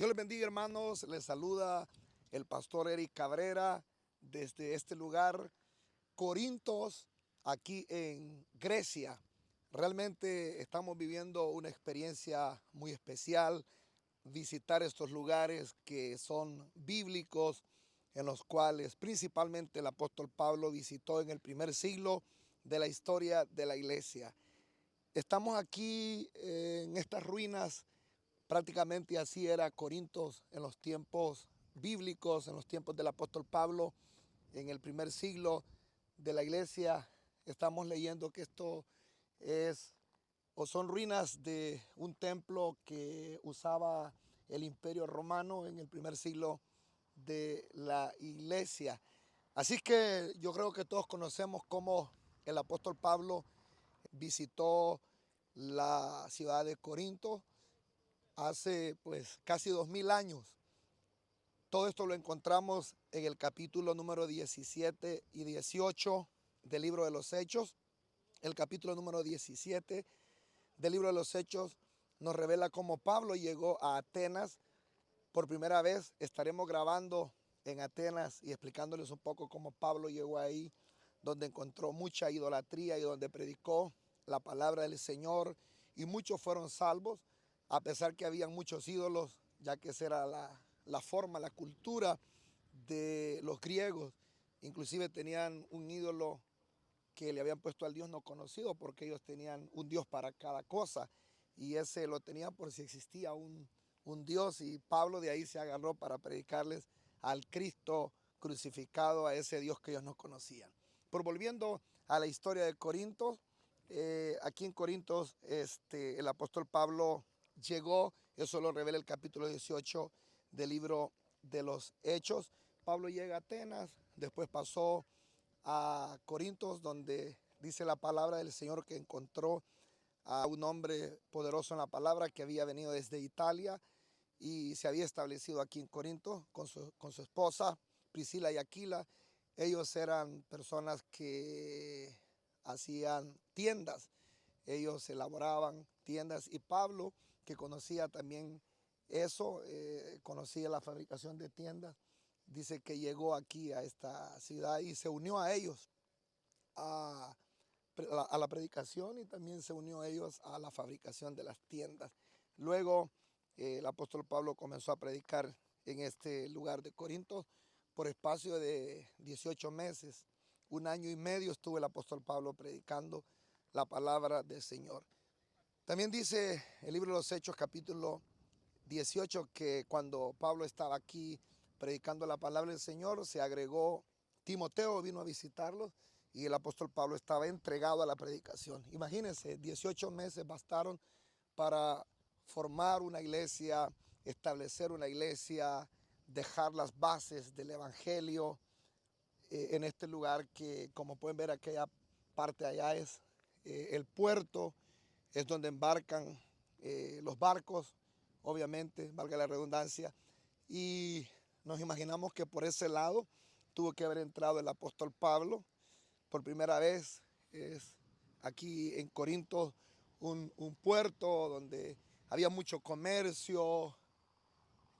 Dios les bendiga, hermanos. Les saluda el pastor Eric Cabrera desde este lugar, Corintos, aquí en Grecia. Realmente estamos viviendo una experiencia muy especial, visitar estos lugares que son bíblicos, en los cuales principalmente el apóstol Pablo visitó en el primer siglo de la historia de la iglesia. Estamos aquí en estas ruinas. Prácticamente así era Corintos en los tiempos bíblicos, en los tiempos del apóstol Pablo, en el primer siglo de la iglesia. Estamos leyendo que esto es o son ruinas de un templo que usaba el Imperio Romano en el primer siglo de la iglesia. Así que yo creo que todos conocemos cómo el apóstol Pablo visitó la ciudad de Corinto hace pues casi 2000 años. Todo esto lo encontramos en el capítulo número 17 y 18 del libro de los Hechos. El capítulo número 17 del libro de los Hechos nos revela cómo Pablo llegó a Atenas por primera vez. Estaremos grabando en Atenas y explicándoles un poco cómo Pablo llegó ahí, donde encontró mucha idolatría y donde predicó la palabra del Señor y muchos fueron salvos, a pesar que habían muchos ídolos, ya que esa era la forma, la cultura de los griegos. Inclusive tenían un ídolo que le habían puesto al Dios no conocido, porque ellos tenían un Dios para cada cosa y ese lo tenían por si existía un Dios, y Pablo de ahí se agarró para predicarles al Cristo crucificado, a ese Dios que ellos no conocían. Pero volviendo a la historia de Corinto, aquí en Corintos el apóstol Pablo llegó, eso lo revela el capítulo 18 del libro de los Hechos. Pablo llega a Atenas, después pasó a Corintos, donde dice la palabra del Señor que encontró a un hombre poderoso en la palabra que había venido desde Italia y se había establecido aquí en Corinto con su esposa Priscila y Aquila. Ellos eran personas que hacían tiendas, ellos elaboraban tiendas, y Pablo, que conocía también eso, conocía la fabricación de tiendas, dice que llegó aquí a esta ciudad y se unió a ellos a, a la predicación, y también se unió a ellos a la fabricación de las tiendas. Luego el apóstol Pablo comenzó a predicar en este lugar de Corinto por espacio de 18 meses. Un año y medio estuvo el apóstol Pablo predicando la palabra del Señor. También dice el libro de los Hechos capítulo 18 que cuando Pablo estaba aquí predicando la palabra del Señor, se agregó Timoteo, vino a visitarlos, y el apóstol Pablo estaba entregado a la predicación. Imagínense, 18 meses bastaron para formar una iglesia, establecer una iglesia, dejar las bases del evangelio en este lugar que, como pueden ver, aquella parte allá es el puerto, es donde embarcan los barcos, obviamente, valga la redundancia, y nos imaginamos que por ese lado tuvo que haber entrado el apóstol Pablo por primera vez. Es aquí en Corinto un puerto donde había mucho comercio,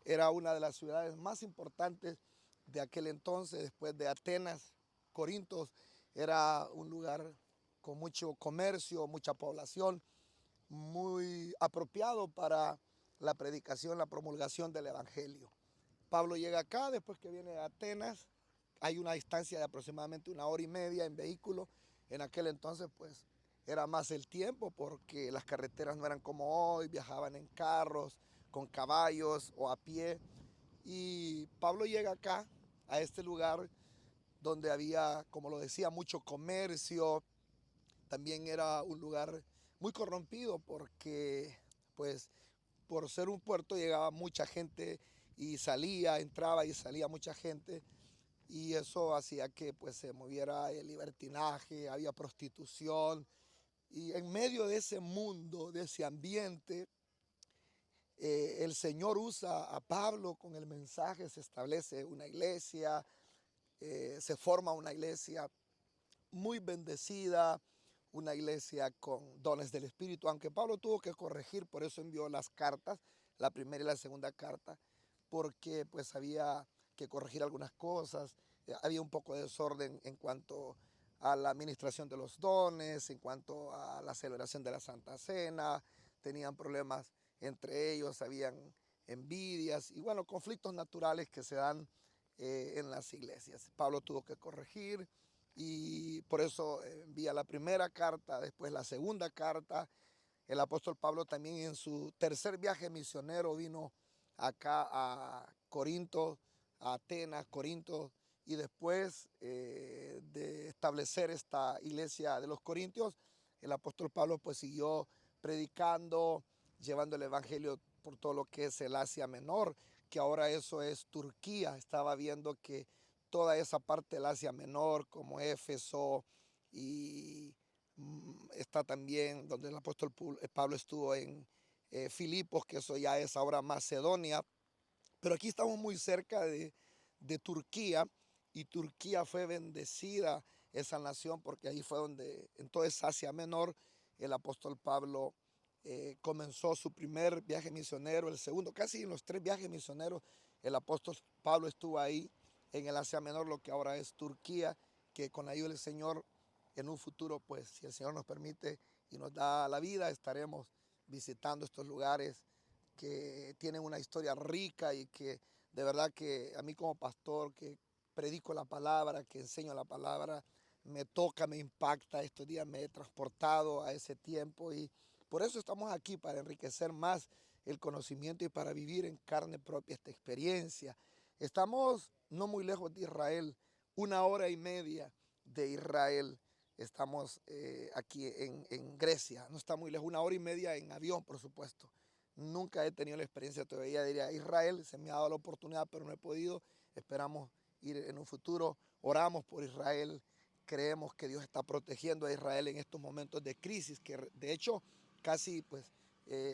era una de las ciudades más importantes de aquel entonces, después de Atenas. Corinto era un lugar con mucho comercio, mucha población, muy apropiado para la predicación, la promulgación del evangelio. Pablo llega acá después que viene de Atenas. Hay una distancia de aproximadamente 1 hora y media en vehículo. En aquel entonces pues era más el tiempo, porque las carreteras no eran como hoy, viajaban en carros, con caballos o a pie. Y Pablo llega acá, a este lugar donde había, como lo decía, mucho comercio. También era un lugar muy corrompido, porque pues por ser un puerto llegaba mucha gente y salía, entraba y salía mucha gente, y eso hacía que pues se moviera el libertinaje, había prostitución, y en medio de ese mundo, de ese ambiente, el Señor usa a Pablo con el mensaje, se establece una iglesia, se forma una iglesia muy bendecida, una iglesia con dones del Espíritu, aunque Pablo tuvo que corregir, por eso envió las cartas, la primera y la segunda carta. porque pues había que corregir algunas cosas, había un poco de desorden en cuanto a la administración de los dones, en cuanto a la celebración de la Santa Cena, tenían problemas entre ellos, habían envidias y bueno, conflictos naturales que se dan en las iglesias. Pablo tuvo que corregir y por eso envía la primera carta, después la segunda carta. El apóstol Pablo también en su tercer viaje misionero vino acá a Corinto, a Atenas, Corinto, y después de establecer esta iglesia de los corintios, el apóstol Pablo pues siguió predicando, llevando el evangelio por todo lo que es el Asia Menor, que ahora eso es Turquía. Estaba viendo que toda esa parte del Asia Menor, como Éfeso y está también donde el apóstol Pablo estuvo en Filipos, que eso ya es ahora Macedonia, pero aquí estamos muy cerca de Turquía y Turquía fue bendecida esa nación porque ahí fue donde en toda esa Asia Menor el apóstol Pablo comenzó su primer viaje misionero, el segundo, casi en los tres viajes misioneros el apóstol Pablo estuvo ahí en el Asia Menor, lo que ahora es Turquía, que con la ayuda del Señor en un futuro, pues si el Señor nos permite y nos da la vida, estaremos visitando estos lugares que tienen una historia rica y que de verdad que a mí como pastor que predico la palabra, que enseño la palabra, me toca, me impacta. Estos días me he transportado a ese tiempo y por eso estamos aquí, para enriquecer más el conocimiento y para vivir en carne propia esta experiencia. Estamos no muy lejos de Israel, 1 hora y media de Israel. Estamos aquí en Grecia, no está muy lejos, 1 hora y media en avión, por supuesto. Nunca he tenido la experiencia todavía de ir a Israel, se me ha dado la oportunidad, pero no he podido. Esperamos ir en un futuro, oramos por Israel, creemos que Dios está protegiendo a Israel en estos momentos de crisis, que de hecho casi pues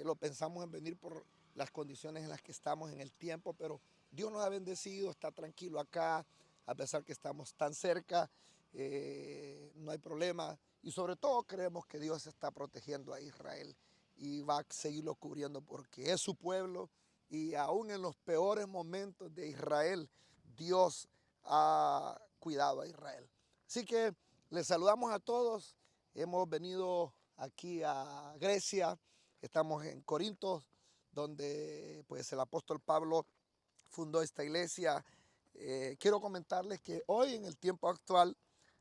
lo pensamos en venir por las condiciones en las que estamos en el tiempo, pero Dios nos ha bendecido, está tranquilo acá, a pesar que estamos tan cerca, no hay problema y sobre todo creemos que Dios está protegiendo a Israel y va a seguirlo cubriendo porque es su pueblo y aún en los peores momentos de Israel, Dios ha cuidado a Israel. Así que les saludamos a todos, hemos venido aquí a Grecia, estamos en Corinto, donde pues el apóstol Pablo fundó esta iglesia. Quiero comentarles que hoy en el tiempo actual,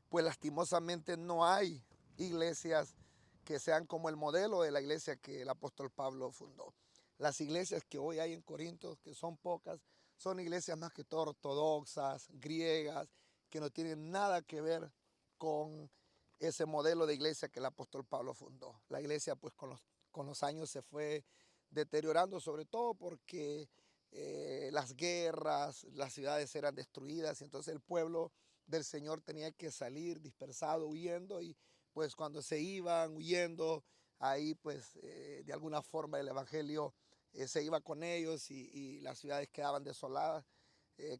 pues lastimosamente no hay iglesias que sean como el modelo de la iglesia que el apóstol Pablo fundó. Las iglesias que hoy hay en Corinto, que son pocas, son iglesias más que todo ortodoxas, griegas, que no tienen nada que ver con ese modelo de iglesia que el apóstol Pablo fundó. La iglesia pues con los años se fue deteriorando, sobre todo porque las guerras, las ciudades eran destruidas y entonces el pueblo del Señor tenía que salir dispersado, huyendo y pues cuando se iban huyendo, ahí pues de alguna forma el Evangelio se iba con ellos y las ciudades quedaban desoladas.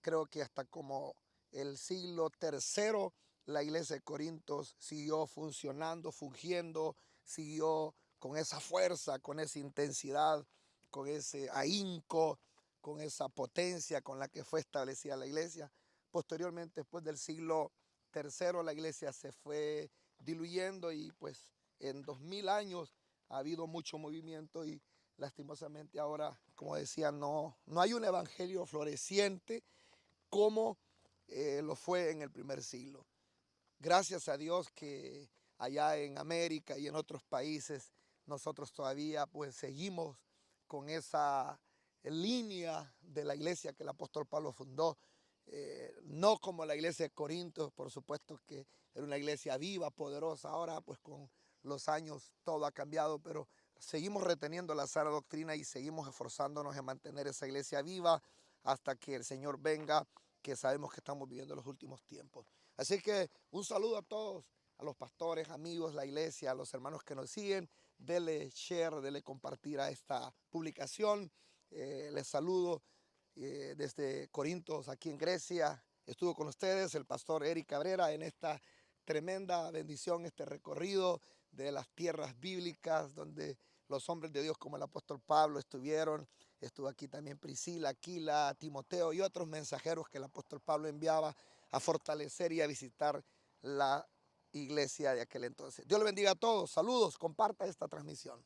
Creo que hasta como el siglo tercero la iglesia de Corintios siguió funcionando, fungiendo, siguió con esa fuerza, con esa intensidad, con ese ahínco, con esa potencia con la que fue establecida la iglesia. Posteriormente, después del siglo tercero, la iglesia se fue diluyendo y pues en 2000 años ha habido mucho movimiento y lastimosamente ahora, como decía, no hay un evangelio floreciente como lo fue en el primer siglo. Gracias a Dios que allá en América y en otros países nosotros todavía pues seguimos con esa línea de la iglesia que el apóstol Pablo fundó, no como la iglesia de Corinto, por supuesto que era una iglesia viva, poderosa, ahora pues con los años todo ha cambiado, pero seguimos reteniendo la sana doctrina y seguimos esforzándonos en mantener esa iglesia viva hasta que el Señor venga, que sabemos que estamos viviendo los últimos tiempos. Así que un saludo a todos, a los pastores, amigos, la iglesia, a los hermanos que nos siguen. Dele share, dele compartir a esta publicación. Les saludo desde Corintios, aquí en Grecia. Estuvo con ustedes el pastor Eric Cabrera en esta tremenda bendición, este recorrido de las tierras bíblicas donde los hombres de Dios como el apóstol Pablo estuvieron estuvo aquí también Priscila, Aquila, Timoteo y otros mensajeros que el apóstol Pablo enviaba a fortalecer y a visitar la iglesia de aquel entonces. Dios le bendiga a todos. Saludos, comparta esta transmisión.